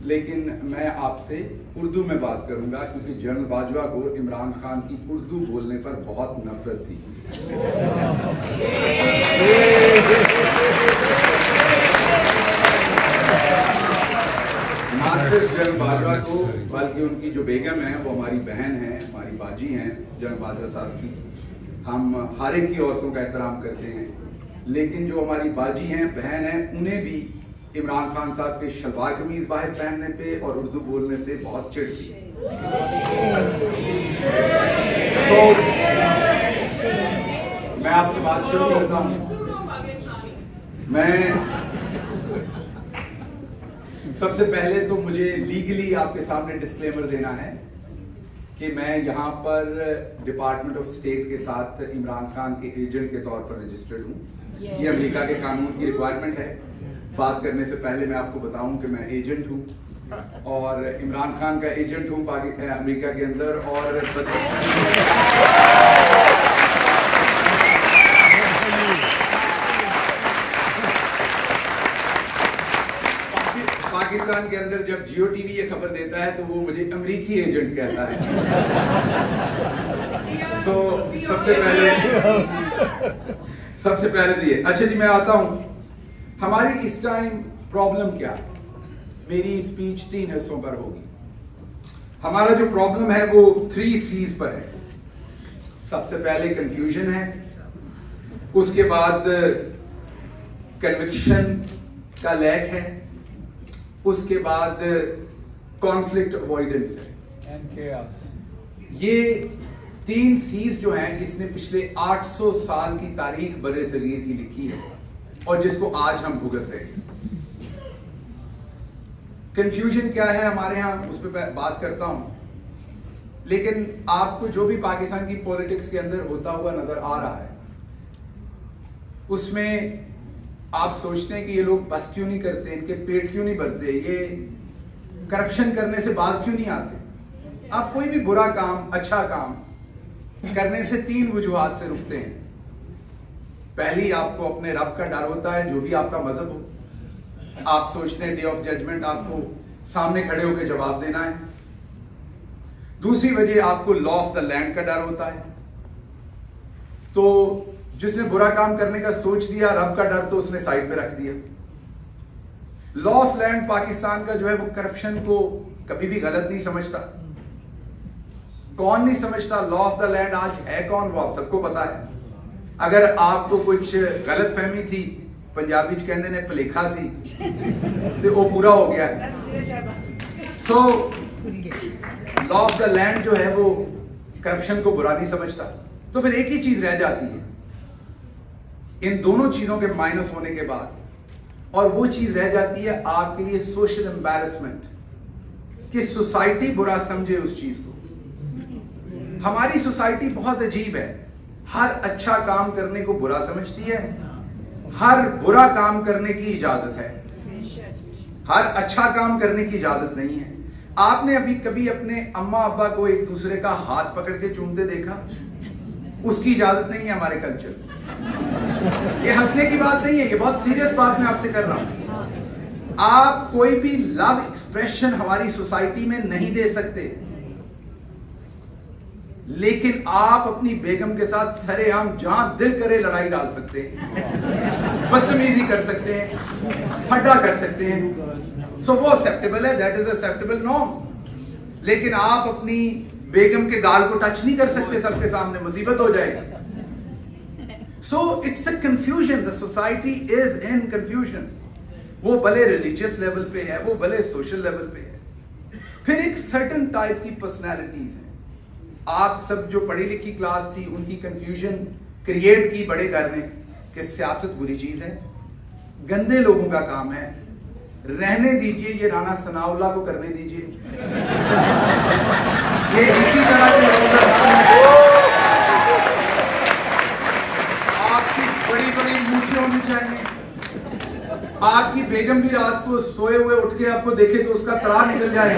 लेकिन मैं आपसे उर्दू में बात करूंगा क्योंकि जनरल बाजवा को इमरान खान की उर्दू बोलने पर बहुत नफरत थी। ना सिर्फ जनरल बाजवा को बल्कि उनकी जो बेगम है वो हमारी बहन है, हमारी बाजी हैं जनरल बाजवा साहब की। हम हर एक की औरतों का एहतराम करते हैं, लेकिन जो हमारी बाजी हैं, बहन हैं, उन्हें भी इमरान खान साहब के शलवार कमीज बाहर पहनने पे और उर्दू बोलने से बहुत चिढ़ थी। मैं आपसे बात शुरू करता हूं। मैं सबसे पहले तो मुझे लीगली आपके सामने डिस्क्लेमर देना है कि मैं यहाँ पर डिपार्टमेंट ऑफ स्टेट के साथ इमरान खान के एजेंट के तौर पर रजिस्टर्ड हूँ। ये अमेरिका के कानून की रिक्वायरमेंट है। बात करने से पहले मैं आपको बताऊं कि मैं एजेंट हूं और इमरान खान का एजेंट हूं अमेरिका के अंदर। और पाकिस्तान के अंदर जब जियो टीवी ये खबर देता है तो वो मुझे अमेरिकी एजेंट कहता है। सबसे पहले तो ये। अच्छा जी, मैं आता हूं। हमारी इस टाइम प्रॉब्लम क्या है? मेरी स्पीच 3 हिस्सों पर होगी। हमारा जो प्रॉब्लम है वो 3 C's पर है। सबसे पहले कंफ्यूजन है, उसके बाद कन्विक्शन का लैक है, उसके बाद कॉन्फ्लिक्ट अवॉइडेंस है। ये 3 C's जो हैं, इसने पिछले 800 साल की तारीख बरे सगीर की लिखी है और जिसको आज हम भुगत रहे हैं। कंफ्यूजन क्या है हमारे यहां, उस पर बात करता हूं। लेकिन आपको जो भी पाकिस्तान की पॉलिटिक्स के अंदर होता हुआ नजर आ रहा है, उसमें आप सोचते हैं कि ये लोग बस क्यों नहीं करते, इनके पेट क्यों नहीं भरते, ये करप्शन करने से बाज क्यों नहीं आते। आप कोई भी बुरा काम, अच्छा काम करने से 3 वजूहात से रुकते हैं। पहली, आपको अपने रब का डर होता है, जो भी आपका मजहब हो। आप सोचते हैं डे ऑफ जजमेंट आपको सामने खड़े होकर जवाब देना है। दूसरी वजह, आपको लॉ ऑफ द लैंड का डर होता है। तो जिसने बुरा काम करने का सोच दिया, रब का डर तो उसने साइड पे रख दिया। लॉ ऑफ लैंड पाकिस्तान का जो है वो करप्शन को कभी भी गलत नहीं समझता। कौन नहीं समझता? लॉ ऑफ द लैंड आज है कौन, वो आप सबको पता है। अगर आपको कुछ गलत फहमी थी, पंजाबी च कहते ने भलेखा सी, तो वो पूरा हो गया। So law of the land जो है वो करप्शन को बुरा नहीं समझता। तो फिर एक ही चीज रह जाती है इन दोनों चीजों के माइनस होने के बाद, और वो चीज रह जाती है आपके लिए सोशल एम्बैरेसमेंट, कि सोसाइटी बुरा समझे उस चीज को। हमारी सोसाइटी बहुत अजीब है, हर अच्छा काम करने को बुरा समझती है, हर बुरा काम करने की इजाजत है, हर अच्छा काम करने की इजाजत नहीं है। आपने अभी कभी अपने अम्मा अब्बा को एक दूसरे का हाथ पकड़ के चूमते देखा? उसकी इजाजत नहीं है हमारे कल्चर। ये हंसने की बात नहीं है, ये बहुत सीरियस बात मैं आपसे कर रहा हूं। आप कोई भी लव एक्सप्रेशन हमारी सोसाइटी में नहीं दे सकते, लेकिन आप अपनी बेगम के साथ सरेआम जहां दिल करे लड़ाई डाल सकते हैं, बदतमीजी कर सकते हैं, फड्डा कर सकते हैं। सो वो एक्सेप्टेबल है, दैट इज एक्सेप्टेबल नॉर्म। लेकिन आप अपनी बेगम के गाल को टच नहीं कर सकते सबके सामने, मुसीबत हो जाएगी। So it's a confusion, the society is in confusion. वो भले रिलीजियस लेवल पे है, वो भले सोशल लेवल पे है। फिर एक सर्टन टाइप की पर्सनैलिटीज है। आप सब जो पढ़ी लिखी क्लास थी, उनकी कंफ्यूजन क्रिएट की बड़े घर में कि सियासत बुरी चीज है, गंदे लोगों का काम है, रहने दीजिए, ये राणा सनाउल्लाह को करने दीजिए। ये इसी तरह के आपकी बड़ी बड़ी मूछें होनी चाहिए। आपकी बेगम भी रात को सोए हुए उठ के आपको देखे तो उसका तरा निकल जाए।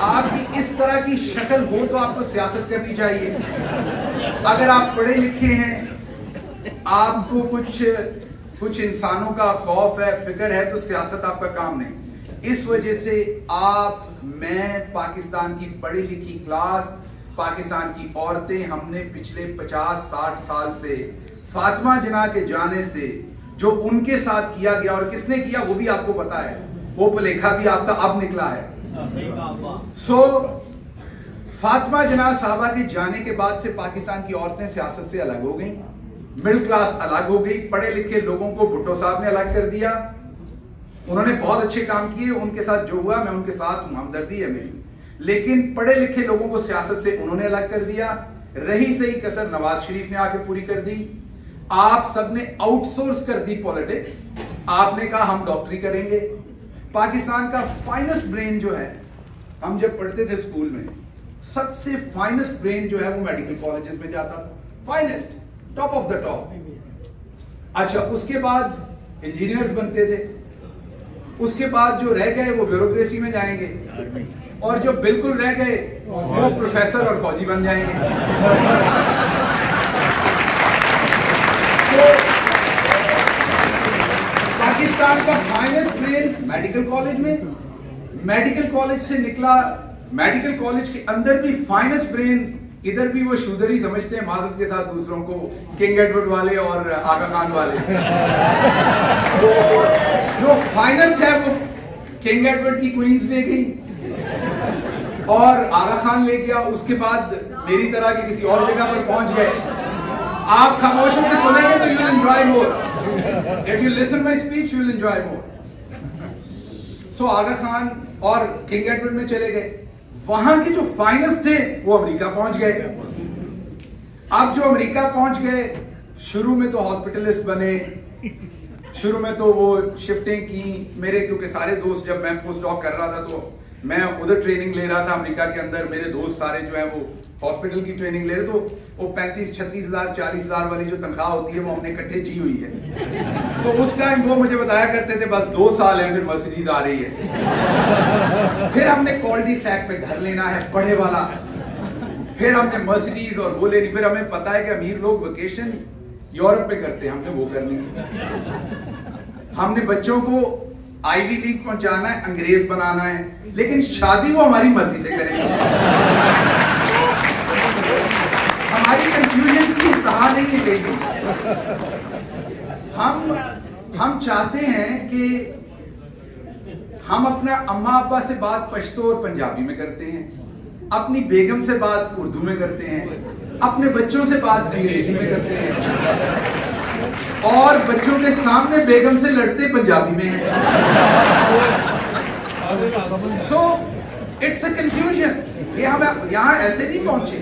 आपकी इस तरह की शक्ल हो तो आपको सियासत करनी चाहिए। अगर आप पढ़े लिखे हैं, आपको कुछ कुछ इंसानों का खौफ है, फिक्र है, तो सियासत आपका काम नहीं। इस वजह से आप, मैं, पाकिस्तान की पढ़ी लिखी क्लास, पाकिस्तान की औरतें, हमने पिछले 50-60 साल से फातिमा जिन्ना के जाने से जो उनके साथ किया गया, और किसने किया वो भी आपको पता है, वो लेखा भी आपका अब निकला है। फातिमा जिन्ना साहबा के जाने के बाद से पाकिस्तान की औरतें सियासत से अलग हो गई, मिडिल क्लास अलग हो गई, पढ़े लिखे लोगों को भुट्टो साहब ने अलग कर दिया। उन्होंने बहुत अच्छे काम किए, उनके साथ जो हुआ मैं उनके साथ हूं, हमदर्दी है मेरी, लेकिन पढ़े लिखे लोगों को सियासत से उन्होंने अलग कर दिया। रही सही कसर नवाज शरीफ ने आके पूरी कर दी। आप सबने आउटसोर्स कर दी पॉलिटिक्स। आपने कहा हम डॉक्टरी करेंगे। पाकिस्तान का फाइनेस्ट ब्रेन जो है, हम जब पढ़ते थे स्कूल में, सबसे फाइनेस्ट ब्रेन जो है वो मेडिकल कॉलेजेस में जाता था, finest, top of the top. अच्छा, उसके बाद इंजीनियर्स बनते थे, उसके बाद जो रह गए वो ब्यूरोक्रेसी में जाएंगे, और जो बिल्कुल रह गए वो प्रोफेसर और फौजी बन जाएंगे। तो पाकिस्तान का फाइनेस्ट ब्रेन मेडिकल कॉलेज में, मेडिकल कॉलेज से निकला, मेडिकल कॉलेज के अंदर भी फाइनेस्ट ब्रेन, इधर भी वो शूदर ही समझते हैं माजरत के साथ दूसरों को, किंग एडवर्ड वाले और आगा खान वाले। तो जो फाइनेस्ट है वो किंग एडवर्ड की क्वींस ले गई और आगा खान ले गया, उसके बाद मेरी तरह के किसी और जगह पर पहुंच गए। आप खामोश होकर सुनेंगे तो you will enjoy more, if you listen my speech you will enjoy more. So Aga Khan और किंग एडवर्ड में चले गए, वहां के जो फाइनेस्ट थे वो अमेरिका पहुंच गए। अब जो अमेरिका पहुंच गए, शुरू में तो हॉस्पिटलिस्ट बने, शुरू में तो वो शिफ्टें की मेरे, क्योंकि सारे दोस्त, जब मैं पोस्ट डॉक कर रहा था तो मैं उधर ट्रेनिंग ले रहा था अमेरिका के अंदर, मेरे दोस्त सारे जो है वो हॉस्पिटल की ट्रेनिंग ले रहे, तो वो 35-36 हजार 40 हजार वाली जो तनख्वाह होती है वो हमने इकट्ठे जी हुई है। तो उस टाइम वो मुझे बताया करते थे बस 2 साल है फिर मर्सिडीज आ रही है। फिर हमने कॉल्डी सैक पे घर लेना है बड़े वाला, फिर हमने मर्सिडीज और वो लेनी, फिर हमें पता है कि अमीर लोग वेकेशन यूरोप में करते हैं, हमने वो करनी। हमने बच्चों को आईवी लीग पहुंचाना है, अंग्रेज बनाना है, लेकिन शादी वो हमारी मर्जी से करेंगे। हमारी कंफ्यूजन की इंतहा नहीं है कहीं। हम चाहते हैं कि हम अपना अम्मा अब्बा से बात पश्तो और पंजाबी में करते हैं, अपनी बेगम से बात उर्दू में करते हैं, अपने बच्चों से बात अंग्रेजी में करते हैं, और बच्चों के सामने बेगम से लड़ते पंजाबी में हैं। So it's a confusion. ये हम यहाँ ऐसे नहीं पहुंचे,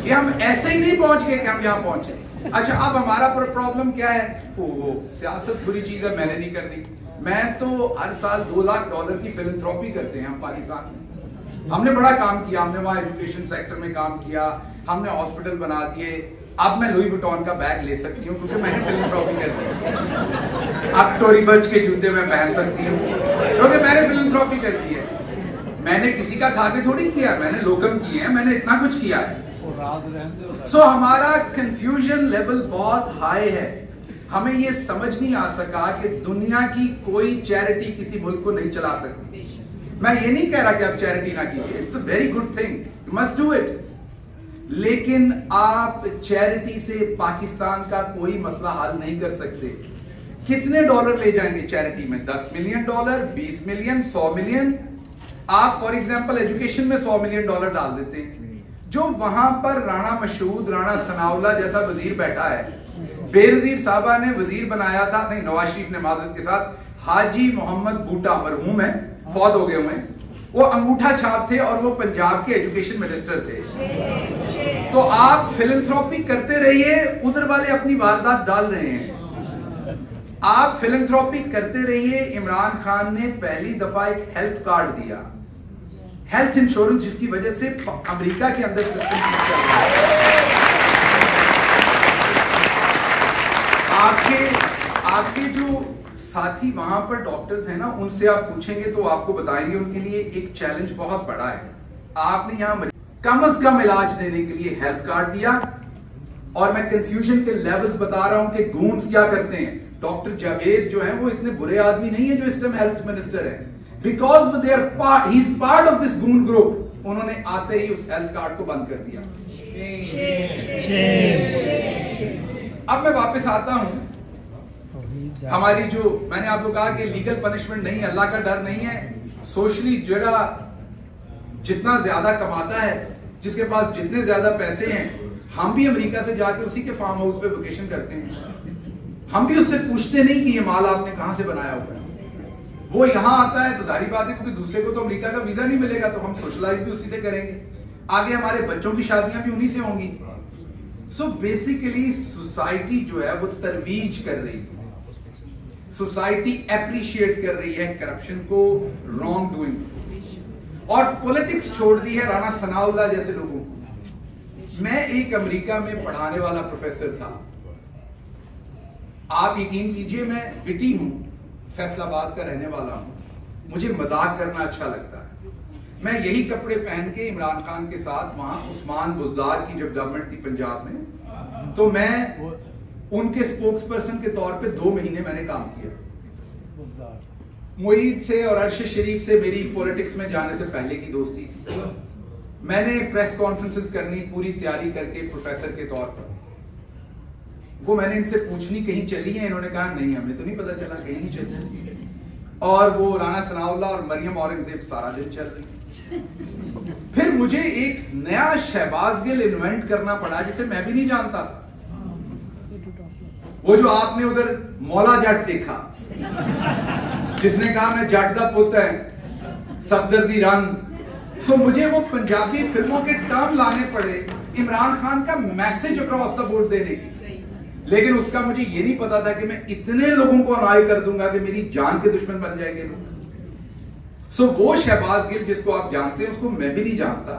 ये हम ऐसे ही नहीं पहुंच गए कि हम यहाँ पहुंचे। अच्छा, अब हमारा प्रॉब्लम क्या है? ओहो, सियासत बुरी चीज है, मैंने नहीं करनी। मैं तो हर साल $2 लाख की फिलैंथ्रोपी करते हैं हम पाकिस्तान में। हमने बड़ा काम किया, हमने वहां एजुकेशन सेक्टर में काम किया, हमने हॉस्पिटल बना दिए। अब मैं लुई वुइटन का बैग ले सकती हूँ क्योंकि मैंने फिलैंथ्रोपी कर दी। अब टोरी बर्च के जूते मैं पहन सकती हूँ क्योंकि मैंने फिलैंथ्रोपी कर दी है। मैंने किसी का खा के थोड़ी किया, मैंने लोकम किए हैं, मैंने इतना कुछ किया है। सो हमारा कंफ्यूजन लेवल बहुत हाई है। हमें ये समझ नहीं आ सका कि दुनिया की कोई चैरिटी किसी मुल्क को नहीं चला सकती। मैं ये नहीं कह रहा कि आप चैरिटी ना कीजिए, it's a very good thing, you must do it. लेकिन आप चैरिटी से पाकिस्तान का कोई मसला हल नहीं कर सकते। कितने डॉलर ले जाएंगे चैरिटी में? $10 मिलियन, $20 मिलियन, $100 मिलियन। आप फॉर एग्जांपल एजुकेशन में $100 मिलियन डाल देते हैं। जो वहां पर राणा मशहूद, राणा सनाउल्लाह जैसा वजीर बैठा है, बेनजीर साहबा ने वजीर बनाया था, नहीं नवाज शरीफ ने माजरत के साथ, हाजी मोहम्मद बूटा, मरहूम है, फौत हो गए हुए, वो अंगूठा छाप थे और वो पंजाब के एजुकेशन मिनिस्टर थे। तो आप फिलैंथ्रोपी करते रहिए, उधर वाले अपनी वारदात डाल रहे हैं। आप फिलैंथ्रोपी करते रहिए। इमरान खान ने पहली दफा एक हेल्थ कार्ड दिया, हेल्थ इंश्योरेंस, जिसकी वजह से अमेरिका के अंदर सिस्टम चल रहा है। आपके जो साथी वहां पर डॉक्टर्स हैं ना, उनसे आप पूछेंगे तो आपको बताएंगे उनके लिए एक चैलेंज बहुत बड़ा है। आपने यहां कम से कम इलाज देने के लिए हेल्थ कार्ड दिया, और मैं कंफ्यूजन के लेवल्स बता रहा हूं कि गूंस क्या करते हैं, डॉक्टर जावेद जो है वो इतने बुरे आदमी नहीं है जो इस टाइम हेल्थ मिनिस्टर है, because they are part, he is part of this goon group. उन्होंने आते ही उस हेल्थ कार्ड को बंद कर दिया। अब मैं वापस आता हूं, हमारी जो मैंने आपको कहा कि लीगल पनिशमेंट नहीं, अल्लाह का डर नहीं है। सोशली जरा जितना ज्यादा कमाता है, जिसके पास जितने ज्यादा पैसे हैं, हम भी अमेरिका से जाकर उसी के फार्म हाउस पे वेकेशन करते हैं। हम भी उससे पूछते नहीं कि ये माल आपने कहां से बनाया हुआ है। वो यहां आता है तो जाहिर बात है क्योंकि दूसरे को तो अमेरिका का वीजा नहीं मिलेगा, तो हम सोशलाइज भी उसी से करेंगे। आगे हमारे बच्चों की शादियां भी उन्हीं से होंगी। सो बेसिकली सोसाइटी जो है वो तरवीज कर रही है, सोसाइटी एप्रिशिएट कर रही है करप्शन को, रॉन्ग डूइंग, और पॉलिटिक्स छोड़ दी है राणा सनाउल्लाह जैसे लोगों को। मैं एक अमेरिका में पढ़ाने वाला प्रोफेसर था। आप यकीन कीजिए मैं विटी हूं, फैसलाबाद का रहने वाला हूं, मुझे मजाक करना अच्छा लगता है। मैं यही कपड़े पहन के इमरान खान के साथ वहां उस्मान बुज़दार की जब गवर्नमेंट थी पंजाब में, तो मैं उनके स्पोक्स पर्सन के तौर पे 2 महीने मैंने काम किया। मुईद से और अर्श शरीफ से मेरी पॉलिटिक्स में जाने से पहले की दोस्ती थी। मैंने प्रेस कॉन्फ्रेंसेस करनी पूरी तैयारी करके प्रोफेसर के तौर पर। वो मैंने इनसे पूछनी कहीं चली है, इन्होंने कहा नहीं हमें तो नहीं पता चला, कहीं नहीं चली। और वो राणा सनाउल्लाह और मरियम औरंगजेब सारा दिन चल रही। फिर मुझे एक नया शहबाज गिल इन्वेंट करना पड़ा जिसे मैं भी नहीं जानता। वो जो आपने उधर मौला जट देखा, जिसने कहा मैं जट दा पुत है, सफदर रंग। सो मुझे वो पंजाबी फिल्मों के टर्म लाने पड़े इमरान खान का मैसेज अक्रॉस द बोर्ड देने की। लेकिन उसका मुझे ये नहीं पता था कि मैं इतने लोगों को अनाय कर दूंगा कि मेरी जान के दुश्मन बन जाएंगे लोग। सो वो शहबाज गिल जिसको आप जानते हैं उसको मैं भी नहीं जानता।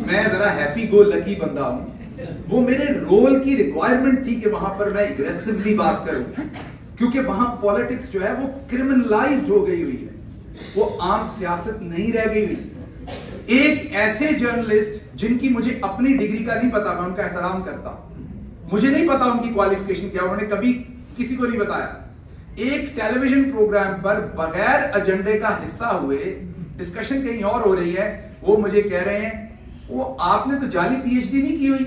मैं जरा हैप्पी गो लकी बंदा हूं। वो मेरे रोल की रिक्वायरमेंट थी कि वहां पर मैं एग्रेसिवली बात करूं, क्योंकि वहां पॉलिटिक्स जो है वो क्रिमिनलाइज्ड हो गई हुई है, वो आम सियासत नहीं रह गई हुई। एक ऐसे जर्नलिस्ट जिनकी मुझे अपनी डिग्री का नहीं पता, मैं उनका एहतराम करता हूं, मुझे नहीं पता उनकी क्वालिफिकेशन क्या, उन्होंने कभी किसी को नहीं बताया। एक टेलीविजन प्रोग्राम पर बगैर एजेंडे का हिस्सा हुए, डिस्कशन कहीं और हो रही है, वो मुझे कह रहे हैं वो आपने तो जाली पीएचडी नहीं की हुई।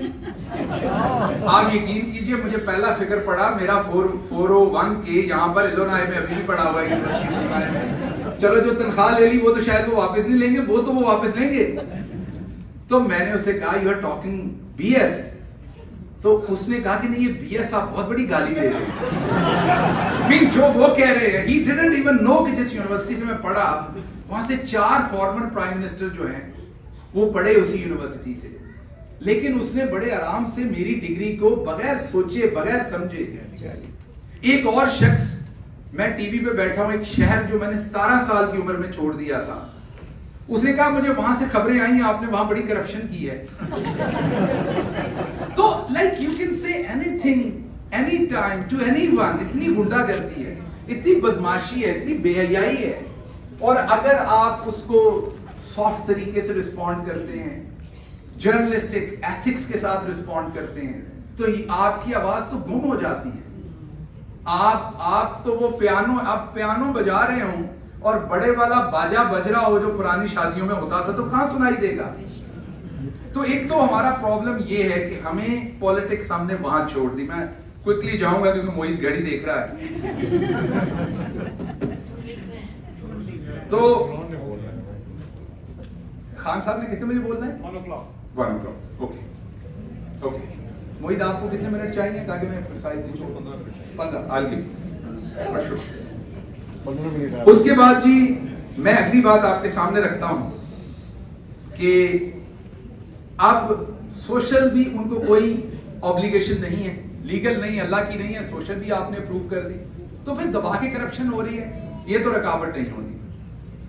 आप यकीन कीजिए मुझे पहला फिक्र पड़ा, मेरा 401 के यहाँ पर इलोनाई में अभी भी पड़ा हुआ है यूनिवर्सिटी में। चलो जो तनख्वाह ले ली वो तो शायद वो वापस नहीं लेंगे, वो तो वो वापस लेंगे। तो मैंने उसे कहा यू आर टॉकिंग बीएस, तो उसने कहा कि नहीं ये बीएस आप बहुत बड़ी गाली दे रहे हैं। जो वो कह रहे हैं, he didn't even know कि जिस यूनिवर्सिटी से मैं पढ़ा वहां से 4 फॉर्मर प्राइम मिनिस्टर जो हैं वो पढ़े उसी यूनिवर्सिटी से। लेकिन उसने बड़े आराम से मेरी डिग्री को बगैर सोचे बगैर समझे। एक और शख्स, मैं टीवी पे बैठा हूं, एक शहर जो मैंने 17 साल की उम्र में छोड़ दिया था, उसने कहा मुझे वहां से खबरें आई आपने वहां बड़ी करप्शन की है। तो like you can say anything any time to anyone. इतनी गुंडागर्दी है, इतनी बदमाशी है, इतनी बेहयाई है, और अगर आप उसको सॉफ्ट तरीके से रिस्पॉन्ड करते हैं, जर्नलिस्टिक एथिक्स के साथ रिस्पॉन्ड करते हैं, तो आपकी आवाज तो गुम हो जाती है। आप तो वो पियानो, आप पियानो बजा रहे हो और बड़े वाला बाजा बज रहा हो जो पुरानी शादियों में होता था, तो कहां सुनाई देगा। तो एक तो हमारा प्रॉब्लम ये है कि हमें पॉलिटिक्स हमने वहां छोड़ दी। मैं क्विकली जाऊंगा क्योंकि मोहित घड़ी देख रहा है। तो खान साहब ने कितने बजे बोलना है? 1 o'clock. 1 o'clock. Okay okay. मोहित आपको कितने मिनट चाहिए ताकि मैं प्रिसाइज नहीं 15 I'll give. उसके बाद जी मैं अगली बात आपके सामने रखता हूं कि अब सोशल भी उनको कोई ऑब्लिगेशन नहीं है, लीगल नहीं, अल्लाह की नहीं है, सोशल भी आपने अप्रूव कर दी, तो फिर दबा के करप्शन हो रही है, ये तो रुकावट नहीं होनी।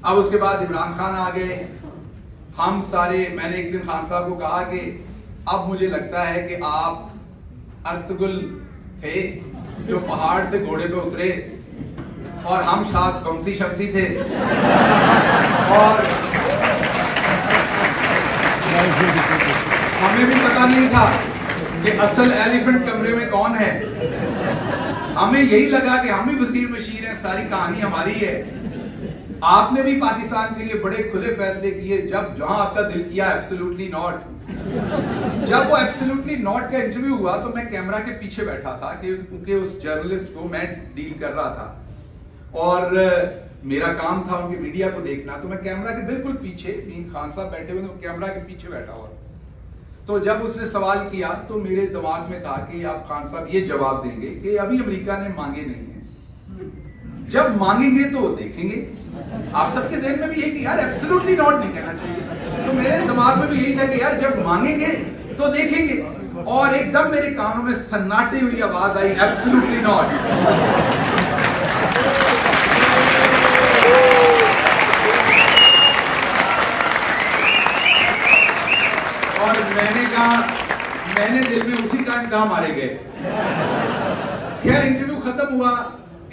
अब उसके बाद इमरान खान आ गए, हम सारे, मैंने एक दिन खान साहब को कहा कि अब मुझे लगता है कि आप अर्तुगरुल थे जो पहाड़ से घोड़े पे उतरे और हम साथ बमसी शमसी थे, और हमें भी पता नहीं था कि असल एलिफेंट कमरे में कौन है। हमें यही लगा कि हम ही वजीर बशीर हैं, सारी कहानी हमारी है। आपने भी पाकिस्तान के लिए बड़े खुले फैसले किए, जब जहां आपका दिल किया एब्सोल्युटली नॉट। जब वो एब्सोल्युटली नॉट का इंटरव्यू हुआ तो मैं कैमरा के पीछे बैठा था, क्योंकि उस जर्नलिस्ट को मैं डील कर रहा था और मेरा काम था उनकी मीडिया को देखना। तो मैं कैमरा के बिल्कुल पीछे, खान साहब बैठे हुए, तो कैमरा के पीछे बैठा हुआ। तो जब उसने सवाल किया तो मेरे दिमाग में था कि आप खान साहब ये जवाब देंगे कि अभी अमेरिका ने मांगे नहीं है, जब मांगेंगे तो देखेंगे। आप सबके ज़हन में भी यही कि यार एब्सोल्युटली नॉट नहीं कहना चाहिए, तो मेरे दिमाग में भी यही था कि यार जब मांगेंगे तो देखेंगे। और एकदम मेरे कानों में सन्नाटे हुई आवाज आई, एब्सोल्युटली नॉट। और मैंने कहा, मैंने दिल में उसी टाइम कहा मारे गए। खैर इंटरव्यू खत्म हुआ।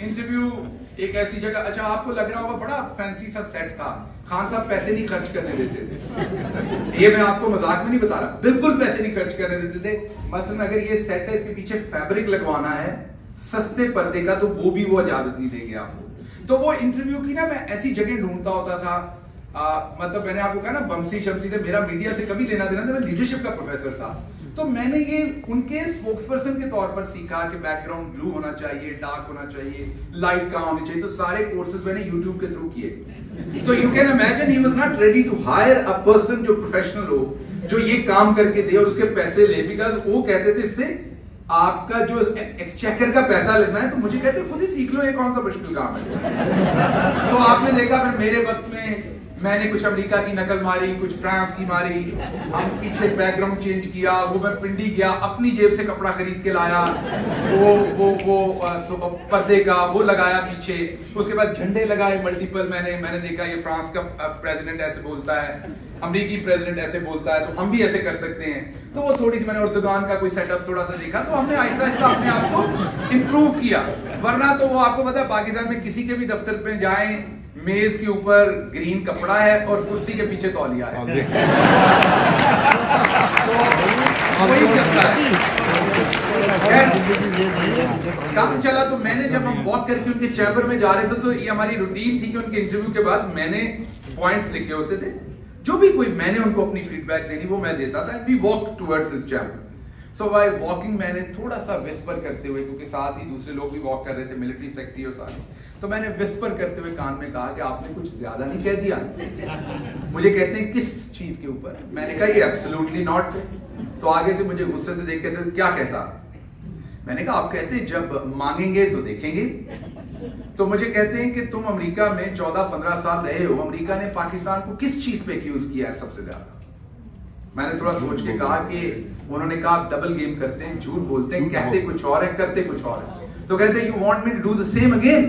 इंटरव्यू एक ऐसी जगह, अच्छा आपको लग रहा होगा बड़ा फैंसी सा सेट था, खान साहब पैसे नहीं खर्च करने देते थे। ये मैं आपको मजाक में नहीं बता रहा, बिल्कुल पैसे नहीं खर्च करने देते थे। मसलन अगर ये सेट है, इसके पीछे फैब्रिक लगवाना है सस्ते पर्दे का, तो वो भी वो इजाजत नहीं देंगे आपको। तो वो इंटरव्यू की ना मैं ऐसी जगह ढूंढता होता था। मतलब मैंने आपको कहा ना बमसी शमसी थे, मेरा मीडिया से कभी लेना देना था, मैं लीडरशिप का प्रोफेसर था। तो मैंने ये उनके स्पोक्सपर्सन के तौर पर सीखा कि बैकग्राउंड ब्लू होना चाहिए, डार्क होना चाहिए, लाइट कहाँ होनी चाहिए। तो सारे कोर्सेज मैंने यूट्यूब के थ्रू किए। तो you can imagine he was not ready to hire a person जो प्रोफेशनल हो, जो ये काम करके दे और उसके पैसे ले, बिकॉज वो कहते थे इससे आपका जो एक्सचेकर का पैसा लगना है। तो मुझे कहते खुद ही सीख लो, ये कौन सा मुश्किल काम है। तो आपने देखा फिर मेरे वक्त में मैंने कुछ अमेरिका की नकल मारी, कुछ फ्रांस की मारी, हम पीछे बैकग्राउंड चेंज किया, वो मैं पिंडी गया, अपनी जेब से कपड़ा खरीद के लाया, वो पर्दे का वो लगाया पीछे। उसके बाद झंडे लगाए मल्टीपल। मैंने देखा ये फ्रांस का प्रेसिडेंट ऐसे बोलता है, अमेरिकी प्रेसिडेंट ऐसे बोलता है, तो हम भी ऐसे कर सकते हैं। तो वो थोड़ी सी मैंने उर्दुगान का कोई सेटअप थोड़ा सा देखा, तो हमने आहिस्ता आहिस्ता अपने आप को इम्प्रूव किया। वरना तो वो आपको पता है पाकिस्तान में किसी के भी दफ्तर पे जाएं, मेज के ऊपर ग्रीन कपड़ा है और कुर्सी के पीछे तौलिया है। तो वही चलता है। काम चला। तो मैंने जब हम वॉक करके उनके चैम्बर में जा रहे थे, तो ये हमारी रूटीन थी कि उनके इंटरव्यू के बाद मैंने पॉइंट्स लिखे होते थे, जो भी कोई मैंने उनको अपनी फीडबैक देनी वो मैं देता था। We walk towards his chamber. So by walking मैंने थोड़ा सा विस्पर करते हुए, क्योंकि साथ ही दूसरे लोग भी वॉक कर रहे थे, मिलिट्री सेक्रेटरी और सारे, तो मैंने विस्पर करते हुए कान में कहा कि आपने कुछ ज्यादा नहीं कह दिया। मुझे कहते हैं किस चीज के ऊपर? मैंने कहा ये एब्सोल्युटली नॉट। तो आगे से मुझे गुस्से से देख के कहते क्या कहता? मैंने कहा आप कहते जब मांगेंगे तो देखेंगे। तो मुझे कहते हैं कि तुम अमेरिका में 14-15 साल रहे हो, अमेरिका ने पाकिस्तान को किस चीज पे एक्यूज किया है सबसे ज्यादा? मैंने थोड़ा सोच के कहा कि उन्होंने कहा आप डबल गेम करते हैं, झूठ बोलते हैं, कहते कुछ और है, करते कुछ और है। तो कहते हैं you want me to do the same again?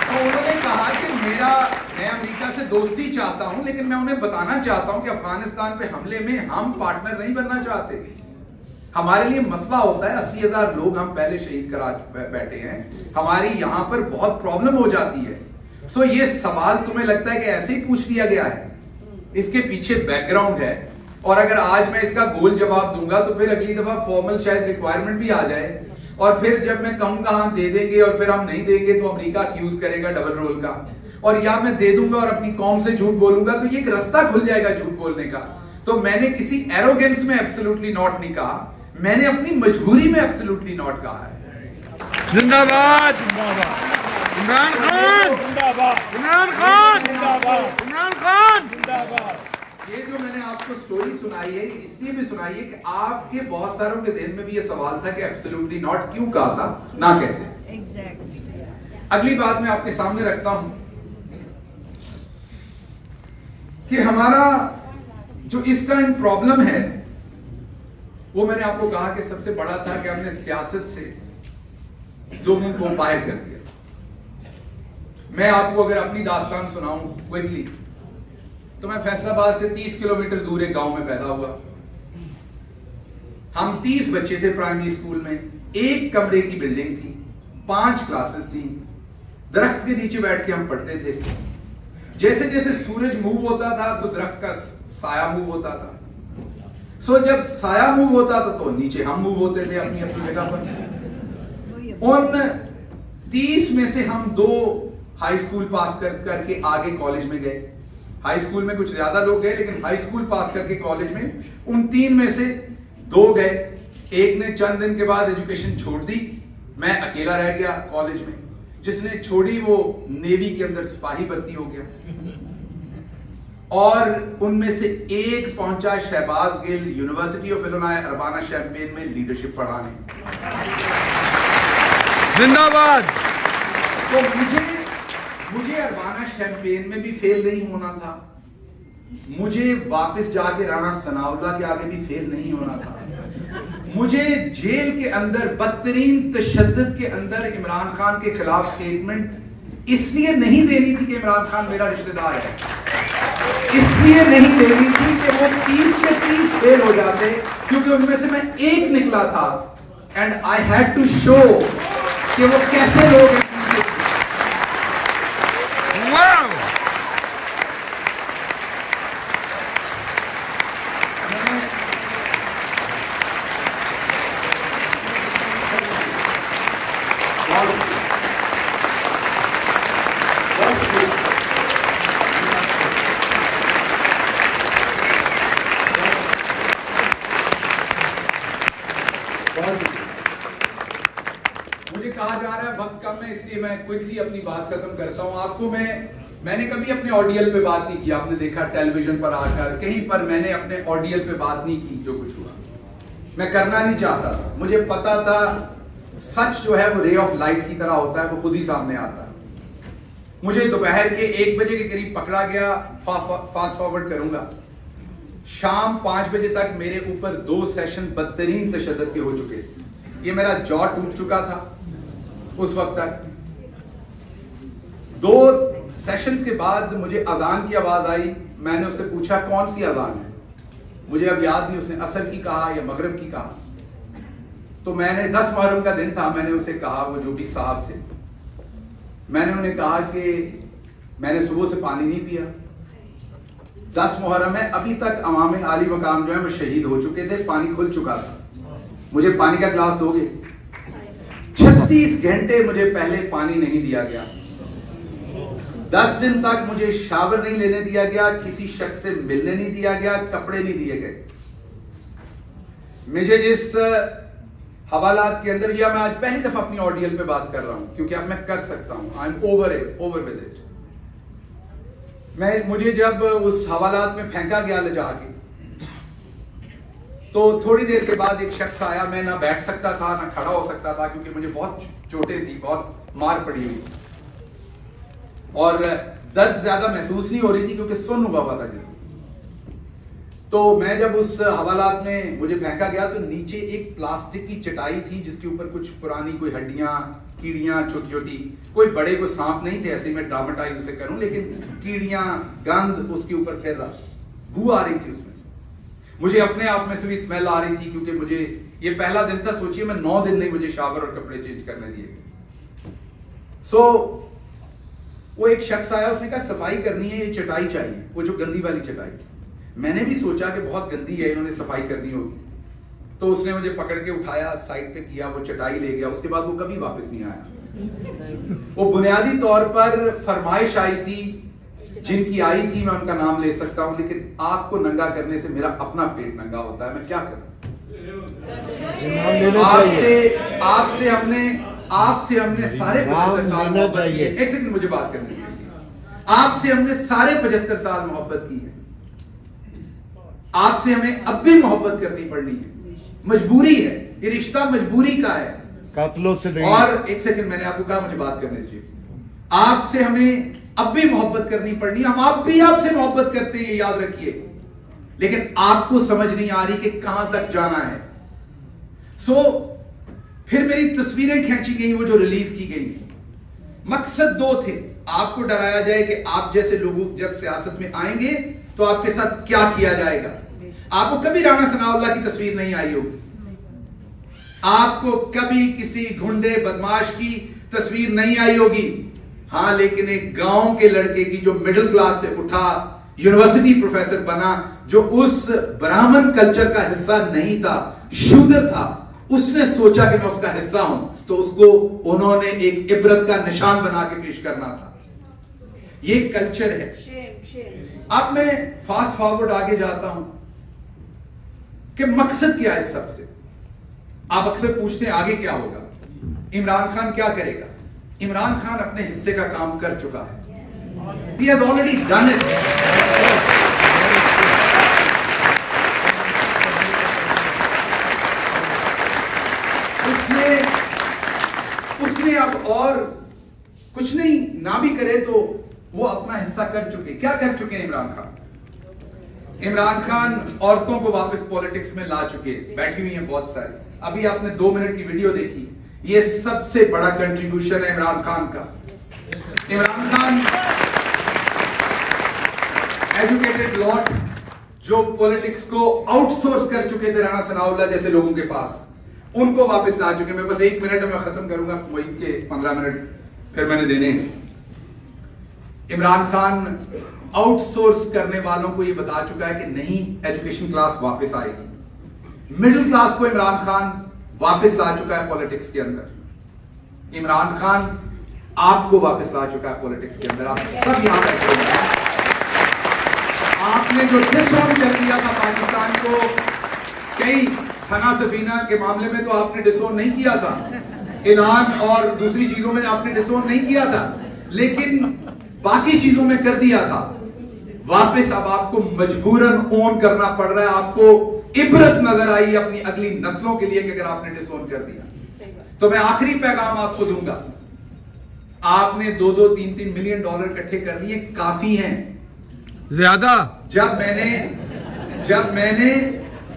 तो उन्होंने कहा कि मैं अमेरिका से दोस्ती चाहता हूं, लेकिन मैं उन्हें बताना चाहता हूं कि अफगानिस्तान पे हमले में हम पार्टनर नहीं बनना चाहते। हमारे लिए मसला होता है, 80,000 लोग हम पहले शहीद करा बैठे हैं, हमारी यहां पर बहुत प्रॉब्लम हो जाती है। सो ये सवाल तुम्हें लगता है कि ऐसे ही पूछ लिया गया है? इसके पीछे बैकग्राउंड है, और अगर आज मैं इसका गोल जवाब दूंगा तो फिर अगली दफा फॉर्मल शायद रिक्वायरमेंट भी आ जाए, और फिर जब मैं कहूंगा हाँ दे देंगे और फिर हम नहीं देंगे तो अमेरिका एक्यूज करेगा डबल रोल का, और या मैं दे दूंगा और अपनी कौम से झूठ बोलूंगा, तो ये एक रास्ता खुल जाएगा झूठ बोलने का। तो मैंने किसी एरोगेंस में एब्सोल्युटली नॉट नहीं कहा, मैंने अपनी मजबूरी में एब्सोल्युटली नॉट कहा है। जिंदाबाद इमरान खान, इमरान खान, इमरान खान जिंदाबाद। ये जो मैंने आपको स्टोरी सुनाई है, इसलिए भी सुनाई है कि आपके बहुत सारों के दिल में भी ये सवाल था कि एब्सोल्युटली नॉट क्यों कहा था, ना कहते। Exactly. अगली बात मैं आपके सामने रखता हूं कि हमारा जो इस टाइम प्रॉब्लम है, वो मैंने आपको कहा कि सबसे बड़ा था कि हमने सियासत से लोगों को बाहर कर दिया। मैं आपको अगर अपनी दास्तान सुनाऊं क्विकली, तो मैं फैसलाबाद से 30 किलोमीटर दूर एक गांव में पैदा हुआ। हम 30 बच्चे थे प्राइमरी स्कूल में, एक कमरे की बिल्डिंग थी, 5 क्लासेस थी, दरख्त के नीचे बैठ के हम पढ़ते थे। जैसे जैसे सूरज मूव होता था तो दरख्त का साया मूव होता था। सो जब साया मूव होता था तो नीचे हम मूव होते थे अपनी अपनी जगह पर। उन 30 में से हम 2 हाई स्कूल पास करके आगे कॉलेज में गए। हाई स्कूल में कुछ ज्यादा लोग गए, लेकिन हाई स्कूल पास करके कॉलेज में उन 3 में से 2 गए। एक ने चंद दिन के बाद एजुकेशन छोड़ दी, मैं अकेला रह गया कॉलेज में। जिसने छोड़ी वो नेवी के अंदर सिपाही भर्ती हो गया। और उनमें से एक पहुंचा Shahbaz Gill university of Illinois Urbana Champaign में लीडरशिप पढ़ाने। जिंदाबाद। तो मुझे अर्बाना शैम्पेन में भी फेल नहीं होना था, मुझे वापस जाके राणा सनाउल्लाह के आगे भी फेल नहीं होना था, मुझे जेल के अंदर बदतरीन तशद्दुद के अंदर इमरान खान के खिलाफ स्टेटमेंट इसलिए नहीं देनी थी कि इमरान खान मेरा रिश्तेदार है, इसलिए नहीं देनी थी कि वो 30 के 30 फेल हो जाते, क्योंकि उनमें से मैं एक निकला था। And I had to show कि वो कैसे लोग हैं। मुझे कहा जा रहा है वक्त कम है, इसलिए मैं क्विकली अपनी बात खत्म करता हूं। आपको मैंने कभी अपने ऑडियल पे बात नहीं की। आपने देखा टेलीविजन पर आकर कहीं पर मैंने अपने ऑडियल पे बात नहीं की। जो कुछ हुआ मैं करना नहीं चाहता था। मुझे पता था सच जो है वो रे ऑफ लाइट की तरह होता है, वो खुद ही सामने आता है। मुझे दोपहर के 1 बजे के करीब पकड़ा गया। फास्ट फॉरवर्ड करूंगा, शाम 5 बजे तक मेरे ऊपर 2 सेशन बदतरीन तशद्दुद के हो चुके थे। ये मेरा जॉ टूट चुका था उस वक्त तक। 2 सेशंस के बाद मुझे अजान की आवाज आई। मैंने उससे पूछा कौन सी अजान है, मुझे अब याद नहीं उसने असर की कहा या मगरिब की कहा। तो मैंने 10 मुहर्रम का दिन था, मैंने उसे कहा, वो जो भी साहब थे, मैंने उन्हें कहा कि मैंने सुबह से पानी नहीं पिया, 10 मुहर्रम है, अभी तक अवाम आली मकाम जो है वो शहीद हो चुके थे, पानी खुल चुका था, मुझे पानी का गिलास दोगे? 36 घंटे मुझे पहले पानी नहीं दिया गया। 10 दिन तक मुझे शावर नहीं लेने दिया गया, किसी शख्स से मिलने नहीं दिया गया, कपड़े नहीं दिए गए। मुझे जिस हवालात के अंदर, या मैं आज पहली दफा अपनी ऑडियल पे बात कर रहा हूं क्योंकि अब मैं कर सकता हूं, I am over with it. मुझे जब उस हवालात में फेंका गया ले जाके, तो थोड़ी देर के बाद एक शख्स आया। मैं ना बैठ सकता था ना खड़ा हो सकता था क्योंकि मुझे बहुत चोटें थी, बहुत मार पड़ी हुई, और दर्द ज्यादा महसूस नहीं हो रही थी क्योंकि सुन्न हुआ था जिसमें। तो मैं जब उस हवालात में मुझे फेंका गया तो नीचे एक प्लास्टिक की चटाई थी जिसके ऊपर कुछ पुरानी कोई हड्डियां, कीड़ियां, छोटी छोटी, कोई बड़े कोई सांप नहीं थे, ऐसे मैं ड्रामेटाइज उसे करूं, लेकिन कीड़ियां, गंध उसके ऊपर फिर रहा, बू आ रही थी उसमें से। मुझे अपने आप में से भी स्मेल आ रही थी क्योंकि मुझे ये पहला दिन था, सोचिए मैं 9 दिन नहीं मुझे शावर और कपड़े चेंज करने दिए। सो वो एक शख्स आया, उसने कहा सफाई करनी है, ये चटाई चाहिए, वो जो गंदी वाली चटाई थी। मैंने भी सोचा कि बहुत गंदी है, इन्होंने सफाई करनी होगी, तो उसने मुझे पकड़ के उठाया, साइड पे किया, वो चटाई ले गया। उसके बाद वो कभी वापस नहीं आया। वो बुनियादी तौर पर फरमाइश आई थी, जिनकी आई थी मैं उनका नाम ले सकता हूं, लेकिन आपको नंगा करने से मेरा अपना पेट नंगा होता है, मैं क्या करूं? आपसे हमने सारे 75 साल मोहब्बत की है। एक सेकंड मुझे बात करनी है। आपसे हमने सारे 75 साल मोहब्बत की है, आपसे हमें अब भी मोहब्बत करनी पड़नी है, मजबूरी है, ये रिश्ता मजबूरी का है, कातलों से नहीं। और एक सेकंड, मैंने आपको कहा मुझे बात करने दीजिए। आपसे हमें अब भी मोहब्बत करनी पड़नी है, हम आप भी आपसे मोहब्बत करते हैं, याद रखिए, लेकिन आपको समझ नहीं आ रही कि कहां तक जाना है। फिर मेरी तस्वीरें खींची गई, वो जो रिलीज की गई थी, मकसद 2 थे। आपको डराया जाए कि आप जैसे लोग जब सियासत में आएंगे तो आपके साथ क्या किया जाएगा। आपको कभी राणा सनाउल्लाह की तस्वीर नहीं आई होगी, आपको कभी किसी गुंडे बदमाश की तस्वीर नहीं आई होगी। हाँ, लेकिन एक गांव के लड़के की जो मिडिल क्लास से उठा, यूनिवर्सिटी प्रोफेसर बना, जो उस ब्राह्मण कल्चर का हिस्सा नहीं था, शूद्र था, उसने सोचा कि मैं उसका हिस्सा हूं, तो उसको उन्होंने एक इबरत का निशान बना के पेश करना था। ये कल्चर है। अब मैं फास्ट फॉरवर्ड आगे जाता हूं कि मकसद क्या है इस सबसे। आप अक्सर पूछते हैं आगे क्या होगा, इमरान खान क्या करेगा। इमरान खान अपने हिस्से का काम कर चुका है। He has already done it. उसने अब और कुछ नहीं, ना भी करे तो वो अपना हिस्सा कर चुके। क्या कर चुके हैं इमरान खान? इमरान खान औरतों को वापस पॉलिटिक्स में ला चुके, बैठी हुई हैं बहुत सारी। अभी आपने 2 मिनट की वीडियो देखी, ये सबसे बड़ा कंट्रीब्यूशन है इमरान खान का। इमरान खान एजुकेटेड लॉट, जो पॉलिटिक्स को आउटसोर्स कर चुके थे राणा सनाउल्लाह जैसे लोगों के पास, उनको वापस ला चुके। मैं बस 1 मिनट में खत्म करूंगा, वही के 15 मिनट फिर मैंने देने हैं। इमरान खान आउटसोर्स करने वालों को यह बता चुका है कि नहीं, एजुकेशन क्लास वापस आएगी। मिडिल क्लास को इमरान खान वापस ला चुका है पॉलिटिक्स के अंदर। इमरान खान आपको वापस ला चुका है पॉलिटिक्स के अंदर। आप सब यहां बैठे हैं। आपने जो डिसऑन कर दिया था पाकिस्तान को, कई सना सफीना के मामले में तो आपने डिसऑन नहीं किया था, ऐलान और दूसरी चीजों में आपने डिसऑन नहीं किया था, लेकिन बाकी चीजों में कर दिया था। वापस अब आपको मजबूरन ओन करना पड़ रहा है। आपको इबरत नजर आई अपनी अगली नस्लों के लिए कि अगर आपने डिसऑन कर दिया। तो मैं आखिरी पैगाम आपको दूंगा, आपने 2-2, 3-3 मिलियन डॉलर इकट्ठे कर लिए, काफी हैं, ज्यादा।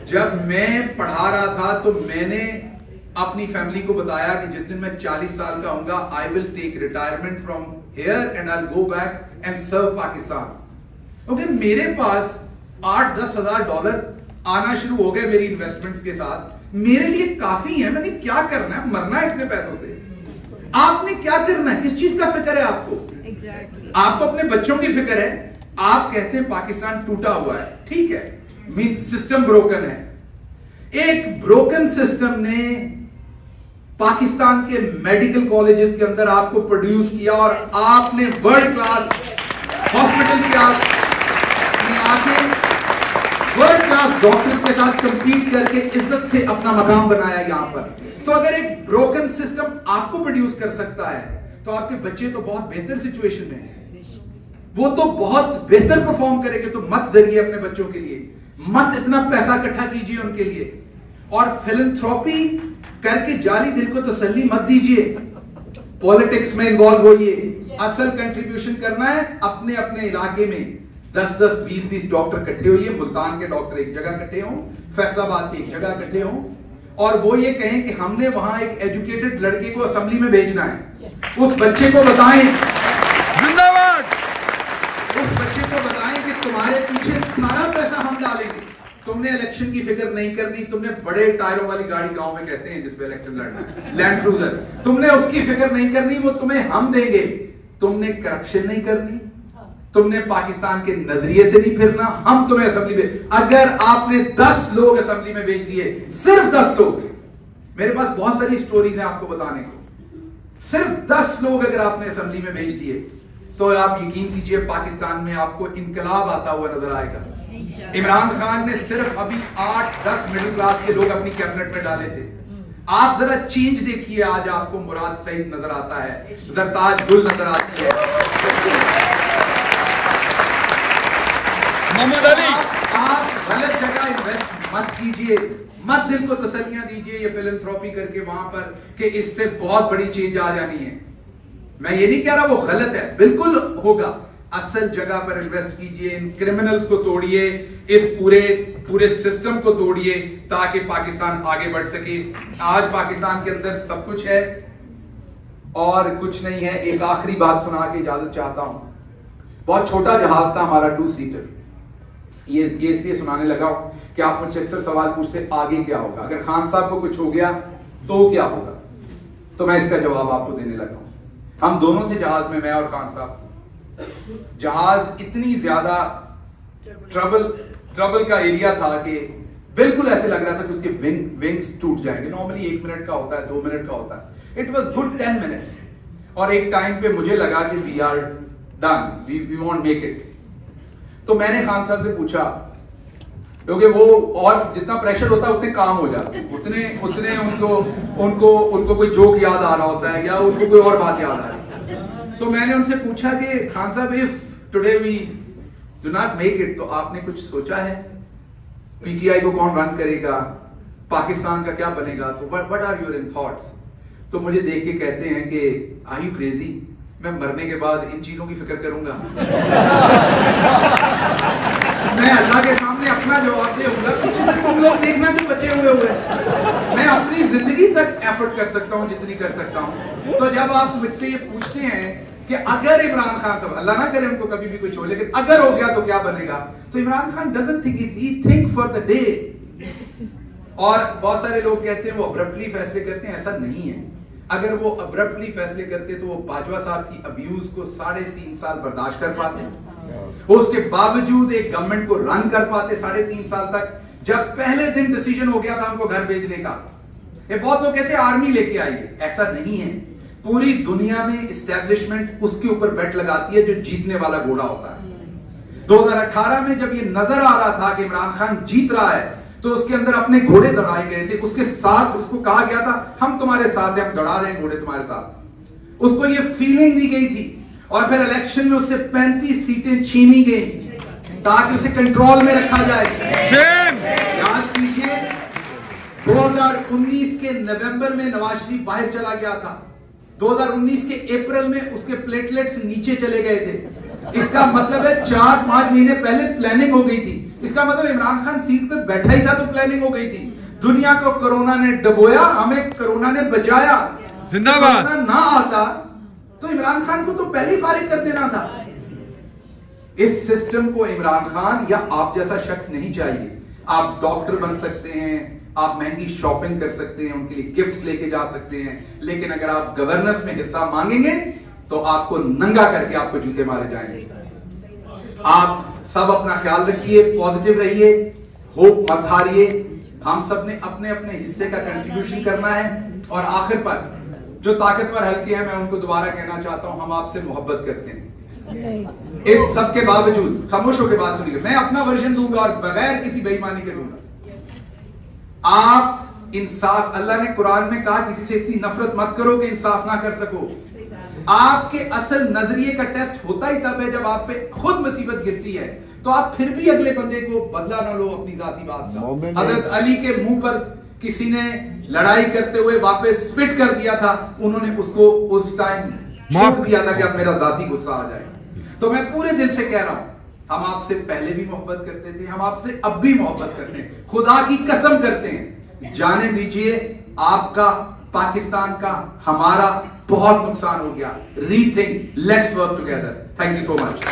जब मैं पढ़ा रहा था तो मैंने अपनी फैमिली को बताया कि जिस दिन मैं 40 साल का होऊंगा, I will take retirement from here and I will go back and serve Pakistan. Okay, मेरे पास 8-10 हजार डॉलर आना शुरू हो गए मेरी इन्वेस्टमेंट्स के साथ। मेरे लिए काफी है। मैंने क्या करना है, मरना है इतने पैसों से। आपने क्या करना है, किस चीज का फिक्र है आपको? आपको अपने बच्चों की फिक्र है। आप कहते हैं पाकिस्तान टूटा हुआ है, ठीक है, मीन सिस्टम ब्रोकन है। एक ब्रोकन सिस्टम ने पाकिस्तान के मेडिकल कॉलेजेस के अंदर आपको प्रोड्यूस किया और आपने वर्ल्ड क्लास हॉस्पिटल के आके वर्ल्ड क्लास डॉक्टर्स के साथ कंपीट करके इज्जत से अपना मकाम बनाया यहां पर। तो अगर एक ब्रोकन सिस्टम आपको प्रोड्यूस कर सकता है, तो आपके बच्चे तो बहुत बेहतर सिचुएशन में हैं, वो तो बहुत बेहतर परफॉर्म करेंगे। तो मत डरिए अपने बच्चों के लिए, मत इतना पैसा इकट्ठा कीजिए उनके लिए, और फिलैंथ्रोपी करके जाली दिल को तसल्ली मत दीजिए। पॉलिटिक्स में इन्वॉल्व होइए। असल कंट्रीब्यूशन करना है अपने अपने इलाके में। 10-10, 20-20 डॉक्टर इकट्ठे होइए। मुल्तान के डॉक्टर एक जगह इकट्ठे हों, फैसलाबाद के एक जगह इकट्ठे हों, और वो ये कहें कि हमने वहां एक एजुकेटेड लड़के को असेंबली में भेजना है। उस बच्चे को बताएं, जिंदाबाद, उस बच्चे को बताएं कि तुम्हारे पीछे सारा पैसा हम डालेंगे, तुमने इलेक्शन की फिक्र नहीं करनी, तुमने बड़े टायरों वाली गाड़ी गांव में कहते हैं जिसपे इलेक्शन लड़ना है, लैंड क्रूजर, तुमने उसकी फिक्र नहीं करनी, वो तुम्हें हम देंगे। तुमने करप्शन नहीं करनी, तुमने पाकिस्तान के नजरिए से नहीं फिरना, हम तुम्हें असेंबली में, अगर आपने 10 लोग असेंबली में भेज दिए, सिर्फ 10 लोग, मेरे पास बहुत सारी स्टोरीज हैं आपको बताने को, सिर्फ 10 लोग अगर आपने असेंबली में भेज दिए, तो आप यकीन कीजिए पाकिस्तान में आपको इनकलाब आता हुआ नजर आएगा। इमरान खान ने सिर्फ अभी 8-10 मिडिल क्लास के लोग अपनी कैबिनेट में डाले थे। आप जरा चेंज देखिए, आज आपको मुराद सईद नजर आता है, जरताज गुल नजर आती है, मोहम्मद अली। आप गलत जगह इन्वेस्ट मत कीजिए, मत दिल को तसल्लियां दीजिए ये फिलैंथ्रोपी करके वहां पर कि इससे बहुत बड़ी चेंज आ जानी है। मैं ये नहीं कह रहा वो गलत है, बिल्कुल होगा। असल जगह पर इन्वेस्ट कीजिए, इन क्रिमिनल्स को तोड़िए, इस पूरे सिस्टम को तोड़िए ताकि पाकिस्तान आगे बढ़ सके। आज पाकिस्तान के अंदर सब कुछ है और कुछ नहीं है। एक आखिरी बात सुना के इजाजत चाहता हूं। बहुत छोटा जहाज था हमारा 2 सीटर, ये इसलिए सुनाने लगा कि आप मुझसे अक्सर सवाल पूछते आगे क्या होगा, अगर खान साहब को कुछ हो गया तो क्या होगा, तो मैं इसका जवाब आपको देने लगा हूं। हम दोनों थे जहाज में, मैं और खान साहब। जहाज इतनी ज्यादा ट्रबल का एरिया था कि बिल्कुल ऐसे लग रहा था कि उसके विंग्स टूट जाएंगे। नॉर्मली 1 मिनट का होता है, 2 मिनट का होता है। It was good 10 minutes. और एक टाइम पे मुझे लगा कि we are done, we won't make it. तो मैंने खान साहब से पूछा, क्योंकि वो और जितना प्रेशर होता है उतने काम हो जाते हैं, उतने उनको कोई जोक याद आ रहा होता है या उनको कोई और बात याद आ रही है। तो मैंने उनसे पूछा कि खान साहब, if today we do not make it, तो आपने कुछ सोचा है? पीटीआई को कौन रन करेगा? पाकिस्तान का क्या बनेगा? तो what are your in thoughts? तो मुझे देख के कहते हैं कि आर यू क्रेजी? मैं मरने के बाद इन चीजों की फिक्र करूंगा? मैं अल्लाह के सामने अपना जवाब दूंगा, कुछ तुम लोग देखना जो बचे हुए मैं अपनी जिंदगी तक एफर्ट कर सकता हूं जितनी कर सकता हूं। तो जब आप मुझसे ये पूछते हैं कि अगर इमरान खान साहब, अल्लाह ना करे उनको कभी भी कुछ हो, लेकिन अगर हो गया तो क्या बनेगा, तो Imran Khan doesn't think it, he think for the day. और बहुत सारे लोग कहते हैं वो अब्रप्टली फैसले करते हैं, ऐसा नहीं है। अगर वो अब्रप्टली फैसले करते तो वो बाजवा साहब की अब्यूज को 3.5 साल बर्दाश्त कर पाते, वो उसके बावजूद एक गवर्नमेंट को रन कर पाते 3.5 साल तक, जब पहले दिन डिसीजन हो गया था उनको घर भेजने का। ये बहुत लोग कहते हैं आर्मी लेके आइए, ऐसा नहीं है। पूरी दुनिया में इस्टेब्लिशमेंट उसके ऊपर बेट लगाती है जो जीतने वाला घोड़ा होता है। 2018 में जब ये नजर आ रहा था कि इमरान खान जीत रहा है, तो उसके अंदर अपने घोड़े दौड़ाए गए थे, उसके साथ उसको कहा गया था हम तुम्हारे साथ हैं, हम दौड़ा रहे हैं घोड़े तुम्हारे साथ। उसको ये फीलिंग दी गई थी। और फिर इलेक्शन में उससे 35 सीटें छीनी गई ताकि उसे कंट्रोल में रखा जाए। याद कीजिए 2019 के नवंबर में नवाज शरीफ बाहर चला गया था, 2019 के अप्रैल में उसके प्लेटलेट्स नीचे चले गए थे। इसका मतलब है 4-5 महीने पहले प्लानिंग हो गई थी। इसका मतलब इमरान खान सीट पे बैठा ही था तो प्लानिंग हो गई थी। दुनिया को कोरोना ने डुबोया, हमें कोरोना ने बचाया। जिंदाबाद। कोरोना ना आता तो इमरान खान को तो पहले ही फारिग कर देना था। इस सिस्टम को इमरान खान या आप जैसा शख्स नहीं चाहिए। आप डॉक्टर बन सकते हैं, आप महंगी शॉपिंग कर सकते हैं, उनके लिए गिफ्ट्स लेके जा सकते हैं, लेकिन अगर आप गवर्नेंस में हिस्सा मांगेंगे तो आपको नंगा करके आपको जूते मारे जाएंगे। आप सब अपना ख्याल रखिए, पॉजिटिव रहिए, होप मत हारिए। हम सब ने अपने अपने हिस्से का कंट्रीब्यूशन करना है। और आखिर पर जो ताकतवर हल्के हैं, मैं उनको दोबारा कहना चाहता हूं, हम आपसे मोहब्बत करते हैं। इस सब के बावजूद खामोश होकर बात सुनिए, मैं अपना वर्जन दूंगा और बगैर किसी बेईमानी के दूंगा। आप इंसाफ, अल्लाह ने कुरान में कहा किसी से इतनी नफरत मत करो कि इंसाफ ना कर सको। आपके असल नजरिए का टेस्ट होता ही तब है जब आप पे खुद मुसीबत गिरती है, तो आप फिर भी अगले बंदे को बदला ना लो अपनी जाती बात का। हजरत अली के मुंह पर किसी ने लड़ाई करते हुए वापस स्पिट कर दिया था, उन्होंने उसको उस टाइम माफ किया था कि अब मेरा जाती गुस्सा आ जाए। तो मैं पूरे दिल से कह रहा हूं, हम आपसे पहले भी मोहब्बत करते थे, हम आपसे अब भी मोहब्बत करते हैं, खुदा की कसम करते हैं। जाने दीजिए आपका, पाकिस्तान का, हमारा बहुत नुकसान हो गया। Rethink, let's work together. Thank you so much.